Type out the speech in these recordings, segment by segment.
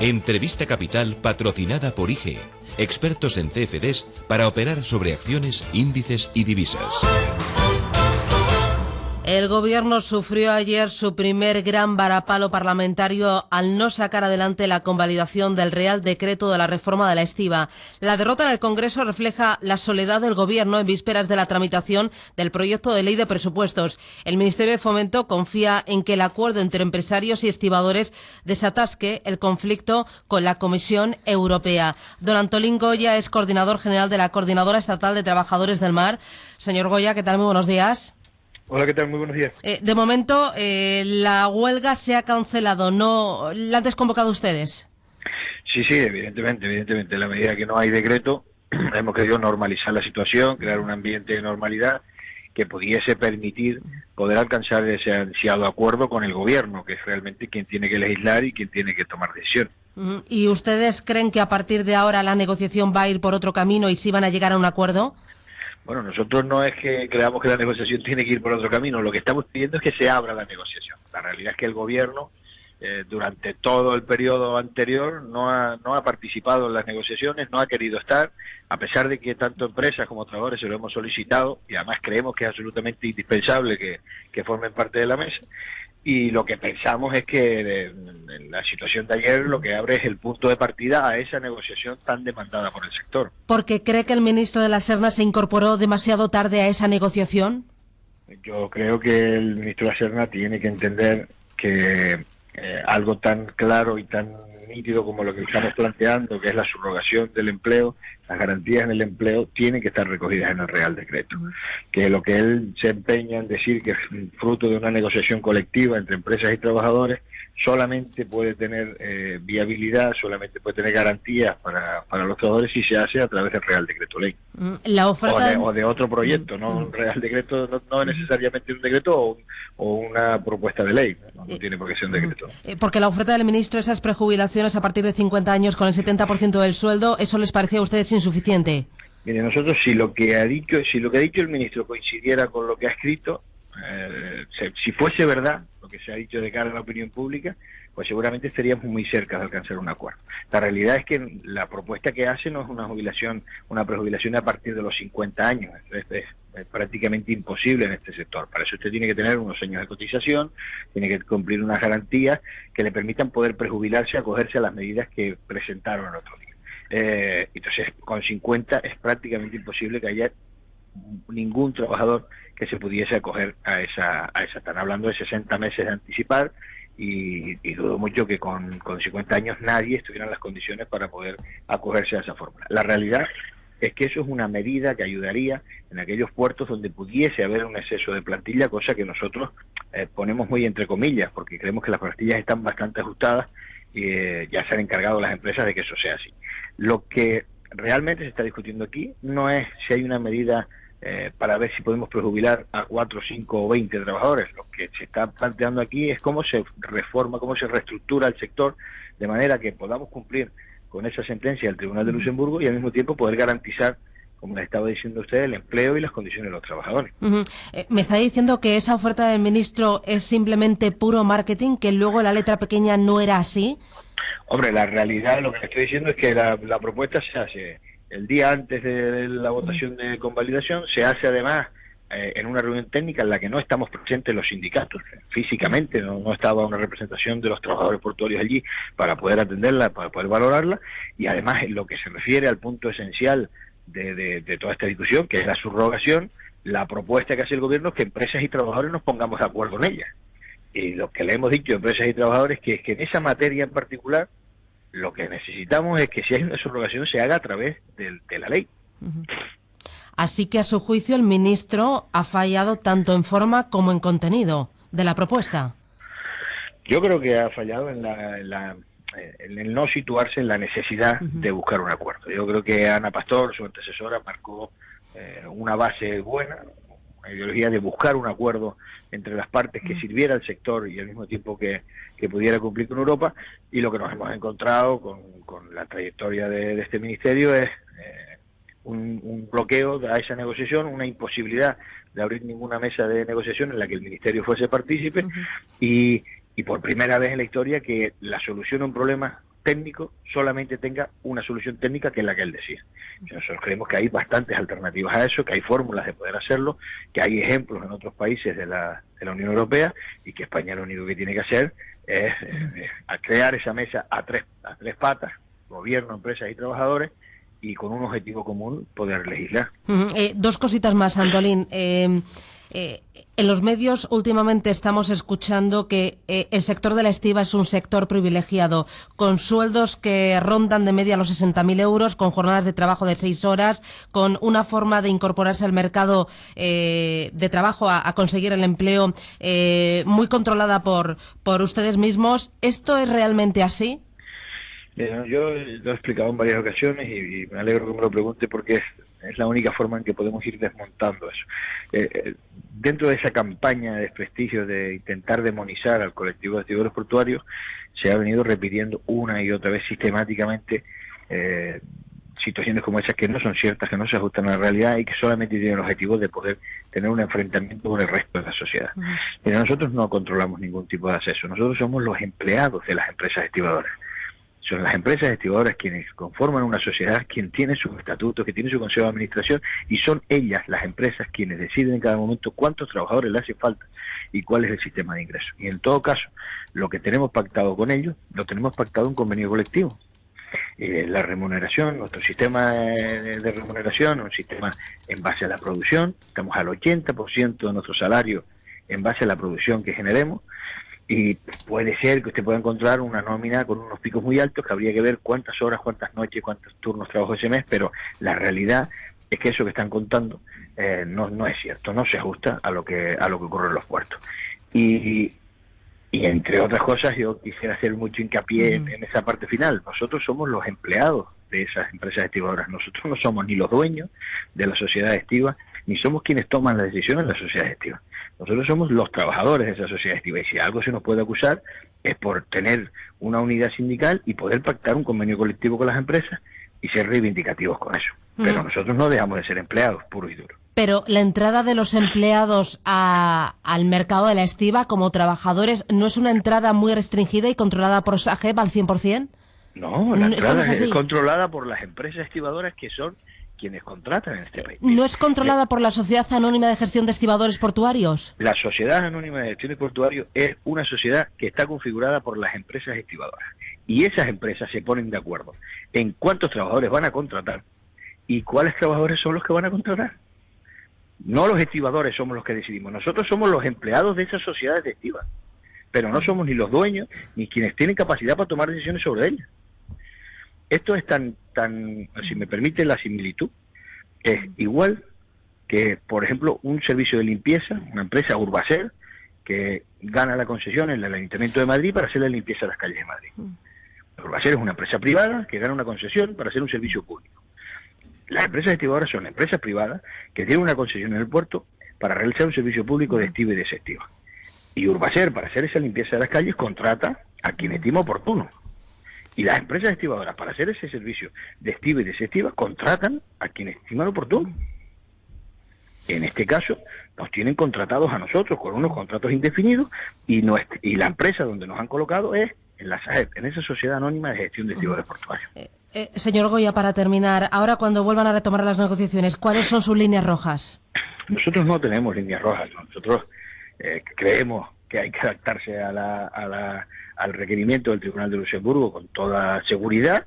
Entrevista Capital patrocinada por IG, expertos en CFDs para operar sobre acciones, índices y divisas. El Gobierno sufrió ayer su primer gran varapalo parlamentario al no sacar adelante la convalidación del Real Decreto de la reforma de la estiba. La derrota en el Congreso refleja la soledad del Gobierno en vísperas de la tramitación del proyecto de ley de presupuestos. El Ministerio de Fomento confía en que el acuerdo entre empresarios y estibadores desatasque el conflicto con la Comisión Europea. Don Antolín Goya es coordinador general de la Coordinadora Estatal de Trabajadores del Mar. Señor Goya, ¿qué tal? Muy buenos días. Hola, ¿qué tal? Muy buenos días. De momento, la huelga se ha cancelado, ¿no? ¿La han desconvocado ustedes? Sí, evidentemente. En la medida que no hay decreto, hemos querido normalizar la situación, crear un ambiente de normalidad que pudiese permitir poder alcanzar ese ansiado acuerdo con el Gobierno, que es realmente quien tiene que legislar y quien tiene que tomar decisiones. ¿Y ustedes creen que a partir de ahora la negociación va a ir por otro camino y sí van a llegar a un acuerdo? Bueno, nosotros no es que creamos que la negociación tiene que ir por otro camino, lo que estamos pidiendo es que se abra la negociación. La realidad es que el Gobierno, durante todo el periodo anterior, no ha participado en las negociaciones, no ha querido estar, a pesar de que tanto empresas como trabajadores se lo hemos solicitado, y además creemos que es absolutamente indispensable que formen parte de la mesa. Y lo que pensamos es que en la situación de ayer lo que abre es el punto de partida a esa negociación tan demandada por el sector. ¿Porque cree que el ministro de la Serna se incorporó demasiado tarde a esa negociación? Yo creo que el ministro de la Serna tiene que entender que algo tan claro y tan nítido como lo que estamos planteando, que es la subrogación del empleo, las garantías en el empleo, tienen que estar recogidas en el Real Decreto. Que lo que él se empeña en decir que es fruto de una negociación colectiva entre empresas y trabajadores, solamente puede tener viabilidad, solamente puede tener garantías para los trabajadores si se hace a través del Real Decreto Ley. La oferta o de otro proyecto, no un Real Decreto, no necesariamente un decreto o una propuesta de ley, no tiene por qué ser un decreto. Porque la oferta del ministro, esas prejubilaciones a partir de 50 años con el 70% del sueldo, ¿eso les parecía a ustedes insuficiente? Mire, nosotros si lo que ha dicho el ministro coincidiera con lo que ha escrito, si fuese verdad lo que se ha dicho de cara a la opinión pública, pues seguramente estaríamos muy cerca de alcanzar un acuerdo. La realidad es que la propuesta que hace no es una prejubilación a partir de los 50 años. Es prácticamente imposible en este sector. Para eso usted tiene que tener unos años de cotización, tiene que cumplir unas garantías que le permitan poder prejubilarse, acogerse a las medidas que presentaron el otro día. Entonces, con 50 es prácticamente imposible que haya ningún trabajador que se pudiese acoger a esa. Están hablando de 60 meses de anticipar y dudo mucho que con 50 años nadie estuviera en las condiciones para poder acogerse a esa fórmula. La realidad es que eso es una medida que ayudaría en aquellos puertos donde pudiese haber un exceso de plantilla, cosa que nosotros ponemos muy entre comillas, porque creemos que las plantillas están bastante ajustadas y ya se han encargado las empresas de que eso sea así. Lo que realmente se está discutiendo aquí no es si hay una medida para ver si podemos prejubilar a 4, 5 o 20 trabajadores. Lo que se está planteando aquí es cómo se reforma, cómo se reestructura el sector de manera que podamos cumplir con esa sentencia del Tribunal de Luxemburgo y al mismo tiempo poder garantizar, como les estaba diciendo usted, el empleo y las condiciones de los trabajadores. ¿Me está diciendo que esa oferta del ministro es simplemente puro marketing, que luego la letra pequeña no era así? Hombre, la realidad, lo que estoy diciendo es que la propuesta se hace el día antes de la votación de convalidación, se hace además en una reunión técnica en la que no estamos presentes los sindicatos, físicamente no estaba una representación de los trabajadores portuarios allí para poder atenderla, para poder valorarla, y además en lo que se refiere al punto esencial de toda esta discusión, que es la subrogación, la propuesta que hace el Gobierno es que empresas y trabajadores nos pongamos de acuerdo en ella. Y lo que le hemos dicho a empresas y trabajadores es que en esa materia en particular lo que necesitamos es que si hay una subrogación se haga a través de la ley. Así que a su juicio el ministro ha fallado tanto en forma como en contenido de la propuesta. Yo creo que ha fallado en el no situarse en la necesidad de buscar un acuerdo. Yo creo que Ana Pastor, su antecesora, marcó una base buena, una ideología de buscar un acuerdo entre las partes que sirviera al sector y al mismo tiempo que pudiera cumplir con Europa, y lo que nos hemos encontrado con la trayectoria de este ministerio es un bloqueo a esa negociación, una imposibilidad de abrir ninguna mesa de negociación en la que el ministerio fuese partícipe y por primera vez en la historia que la solución a un problema técnico solamente tenga una solución técnica, que es la que él decía. Nosotros creemos que hay bastantes alternativas a eso, que hay fórmulas de poder hacerlo, que hay ejemplos en otros países de la Unión Europea, y que España lo único que tiene que hacer es crear esa mesa a tres patas, gobierno, empresas y trabajadores, y con un objetivo común poder legislar. Dos cositas más, Antolín. En los medios últimamente estamos escuchando que el sector de la estiba es un sector privilegiado, con sueldos que rondan de media los 60.000 euros, con jornadas de trabajo de 6 horas, con una forma de incorporarse al mercado de trabajo, a conseguir el empleo, muy controlada por ustedes mismos. ¿Esto es realmente así? Yo lo he explicado en varias ocasiones y me alegro que me lo pregunte, porque es la única forma en que podemos ir desmontando eso. Dentro de esa campaña de desprestigio, de intentar demonizar al colectivo de estibadores portuarios, se ha venido repitiendo una y otra vez sistemáticamente situaciones como esas, que no son ciertas, que no se ajustan a la realidad y que solamente tienen el objetivo de poder tener un enfrentamiento con el resto de la sociedad. Pero nosotros no controlamos ningún tipo de acceso, nosotros somos los empleados de las empresas estibadoras. Son las empresas estibadoras quienes conforman una sociedad, quien tiene sus estatutos, que tiene su consejo de administración, y son ellas, las empresas, quienes deciden en cada momento cuántos trabajadores le hace falta y cuál es el sistema de ingresos. Y en todo caso, lo que tenemos pactado con ellos, lo tenemos pactado en un convenio colectivo. La remuneración, nuestro sistema de remuneración, un sistema en base a la producción, estamos al 80% de nuestro salario en base a la producción que generemos. Y puede ser que usted pueda encontrar una nómina con unos picos muy altos, que habría que ver cuántas horas, cuántas noches, cuántos turnos trabajo ese mes, pero la realidad es que eso que están contando no es cierto, no se ajusta a lo que ocurre en los puertos. Y entre otras cosas, yo quisiera hacer mucho hincapié en esa parte final. Nosotros somos los empleados de esas empresas estibadoras. Nosotros no somos ni los dueños de la sociedad estiva, ni somos quienes toman las decisiones de la sociedad estiva. Nosotros somos los trabajadores de esa sociedad estiva, y si algo se nos puede acusar es por tener una unidad sindical y poder pactar un convenio colectivo con las empresas y ser reivindicativos con eso. Pero nosotros no dejamos de ser empleados, puro y duro. Pero la entrada de los empleados al mercado de la estiba como trabajadores, ¿no es una entrada muy restringida y controlada por SAGEP al 100%? No, la entrada es controlada por las empresas estibadoras, que son quienes contratan en este país. ¿No es controlada por la Sociedad Anónima de Gestión de Estibadores Portuarios? La Sociedad Anónima de Gestión de Portuarios es una sociedad que está configurada por las empresas estibadoras. Y esas empresas se ponen de acuerdo en cuántos trabajadores van a contratar y cuáles trabajadores son los que van a contratar. No los estibadores somos los que decidimos. Nosotros somos los empleados de esas sociedades de estiva, pero no somos ni los dueños ni quienes tienen capacidad para tomar decisiones sobre ellas. Esto es tan, si me permite la similitud, es igual que, por ejemplo, un servicio de limpieza, una empresa Urbaser, que gana la concesión en el Ayuntamiento de Madrid para hacer la limpieza de las calles de Madrid. Urbaser es una empresa privada que gana una concesión para hacer un servicio público. Las empresas estibadoras son empresas privadas que tienen una concesión en el puerto para realizar un servicio público de estiva y desestiva. Y Urbaser, para hacer esa limpieza de las calles, contrata a quien estima oportuno. Y las empresas estibadoras, para hacer ese servicio de estiva y desestiva, contratan a quienes estiman oportuno. En este caso, nos tienen contratados a nosotros con unos contratos indefinidos, y la empresa donde nos han colocado es en la SAGEP, en esa Sociedad Anónima de Gestión de Estibadores Portuarios. Señor Goya, para terminar, ahora cuando vuelvan a retomar las negociaciones, ¿cuáles son sus líneas rojas? Nosotros no tenemos líneas rojas. Nosotros creemos que hay que adaptarse al requerimiento del Tribunal de Luxemburgo con toda seguridad,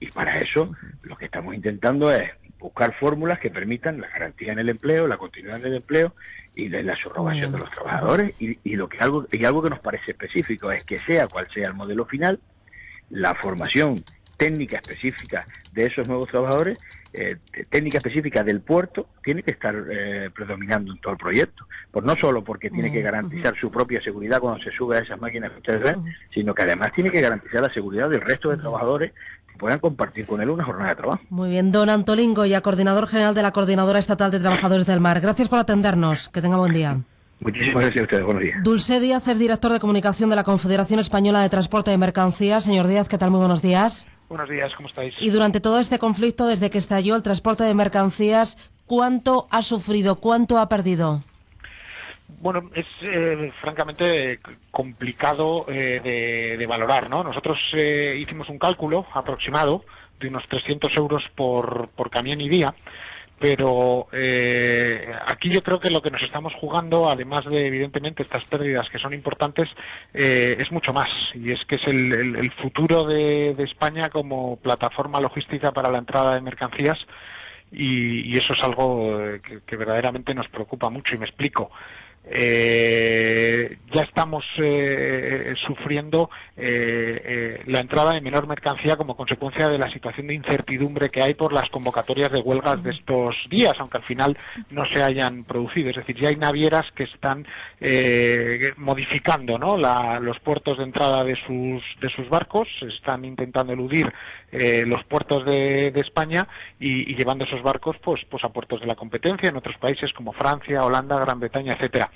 y para eso lo que estamos intentando es buscar fórmulas que permitan la garantía en el empleo, la continuidad en el empleo y la subrogación de los trabajadores, y algo que nos parece específico es que, sea cual sea el modelo final, la formación técnica específica de esos nuevos trabajadores, técnica específica del puerto, tiene que estar predominando en todo el proyecto, pues no solo porque tiene que garantizar su propia seguridad cuando se sube a esas máquinas que ustedes ven, sino que además tiene que garantizar la seguridad del resto de trabajadores que puedan compartir con él una jornada de trabajo. Muy bien, don Antolín Goya, coordinador general de la Coordinadora Estatal de Trabajadores del Mar. Gracias por atendernos, que tenga buen día. Muchísimas gracias a ustedes, buenos días. Dulce Díaz es director de comunicación de la Confederación Española de Transporte de Mercancías. Señor Díaz, ¿qué tal? Muy buenos días. Buenos días, ¿cómo estáis? Y durante todo este conflicto, desde que estalló el transporte de mercancías, ¿cuánto ha sufrido? ¿Cuánto ha perdido? Bueno, es francamente complicado de valorar, ¿no? Nosotros hicimos un cálculo aproximado de unos 300 euros por camión y día, pero aquí yo creo que lo que nos estamos jugando, además de evidentemente estas pérdidas que son importantes, es mucho más, y es que es el futuro de España como plataforma logística para la entrada de mercancías, y eso es algo que verdaderamente nos preocupa mucho, y me explico. Ya estamos sufriendo la entrada de menor mercancía como consecuencia de la situación de incertidumbre que hay por las convocatorias de huelgas de estos días, aunque al final no se hayan producido. Es decir, ya hay navieras que están modificando, ¿no?, los puertos de entrada de sus barcos, están intentando eludir los puertos de España y llevando esos barcos pues a puertos de la competencia en otros países como Francia, Holanda, Gran Bretaña, etcétera.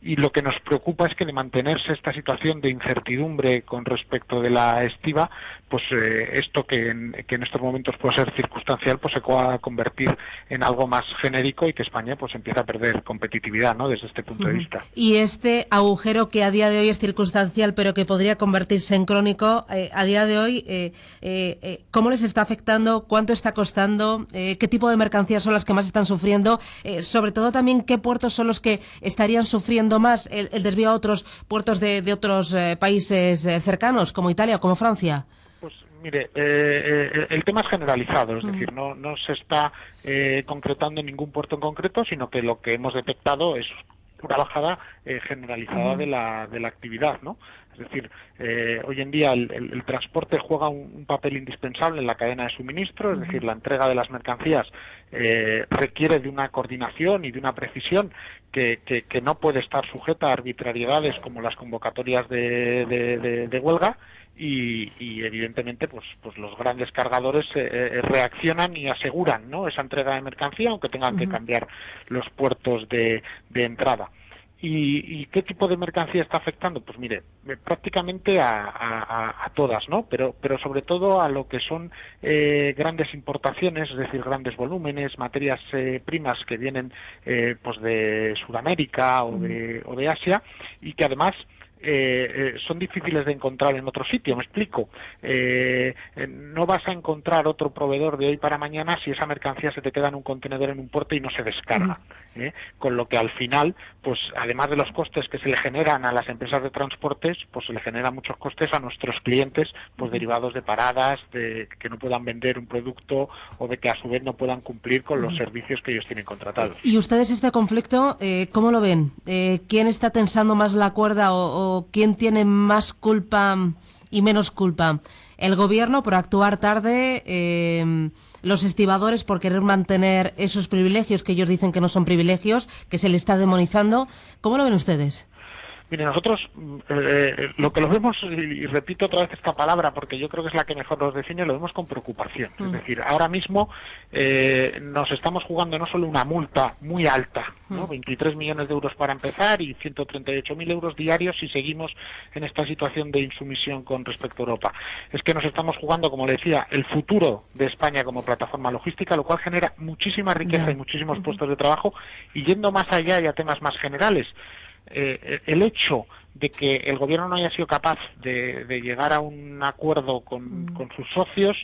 Y lo que nos preocupa es que de mantenerse esta situación de incertidumbre con respecto de la estiba, pues esto que en estos momentos puede ser circunstancial, pues se pueda convertir en algo más genérico y que España pues empieza a perder competitividad, ¿no?, desde este punto de vista. Y este agujero que a día de hoy es circunstancial, pero que podría convertirse en crónico, a día de hoy, ¿cómo les está afectando? ¿Cuánto está costando? ¿Qué tipo de mercancías son las que más están sufriendo? Sobre todo también, ¿qué puertos son los que estarían sufriendo más el desvío a otros puertos de otros países cercanos, como Italia o como Francia? Pues mire, el tema es generalizado, es decir, no se está concretando en ningún puerto en concreto, sino que lo que hemos detectado es una bajada generalizada de la actividad, ¿no? Es decir, hoy en día el transporte juega un papel indispensable en la cadena de suministro, es decir, la entrega de las mercancías requiere de una coordinación y de una precisión que no puede estar sujeta a arbitrariedades como las convocatorias de huelga. Y evidentemente pues los grandes cargadores reaccionan y aseguran, ¿no?, esa entrega de mercancía, aunque tengan que cambiar los puertos de entrada. ¿Y qué tipo de mercancía está afectando? Pues mire, prácticamente a todas, ¿no? Pero sobre todo a lo que son grandes importaciones, es decir, grandes volúmenes, materias primas que vienen pues de Sudamérica o de Asia, y que además son difíciles de encontrar en otro sitio. Me explico, no vas a encontrar otro proveedor de hoy para mañana si esa mercancía se te queda en un contenedor en un puerto y no se descarga, con lo que al final, pues además de los costes que se le generan a las empresas de transportes, pues se le generan muchos costes a nuestros clientes, pues derivados de paradas, de que no puedan vender un producto o de que a su vez no puedan cumplir con los servicios que ellos tienen contratados. ¿Y ustedes este conflicto cómo lo ven? ¿Quién está tensando más la cuerda o quién tiene más culpa y menos culpa? ¿El gobierno por actuar tarde? ¿Los estibadores por querer mantener esos privilegios que ellos dicen que no son privilegios, que se le está demonizando? ¿Cómo lo ven ustedes? Mire, nosotros lo que lo vemos, y repito otra vez esta palabra porque yo creo que es la que mejor nos define, lo vemos con preocupación. Es decir, ahora mismo nos estamos jugando no solo una multa muy alta, ¿no?, 23 millones de euros para empezar y 138.000 euros diarios si seguimos en esta situación de insumisión con respecto a Europa. Es que nos estamos jugando, como le decía, el futuro de España como plataforma logística, lo cual genera muchísima riqueza y muchísimos puestos de trabajo, y yendo más allá y a temas más generales. El hecho de que el gobierno no haya sido capaz de llegar a un acuerdo con sus socios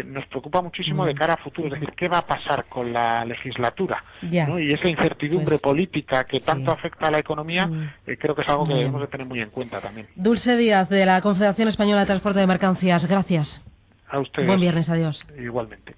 nos preocupa muchísimo de cara a futuro. Es decir, ¿qué va a pasar con la legislatura? ¿No? Y esa incertidumbre política que tanto afecta a la economía, creo que es algo que debemos de tener muy en cuenta también. Dulce Díaz, de la Confederación Española de Transporte de Mercancías, gracias. A ustedes. Buen viernes, adiós. Igualmente.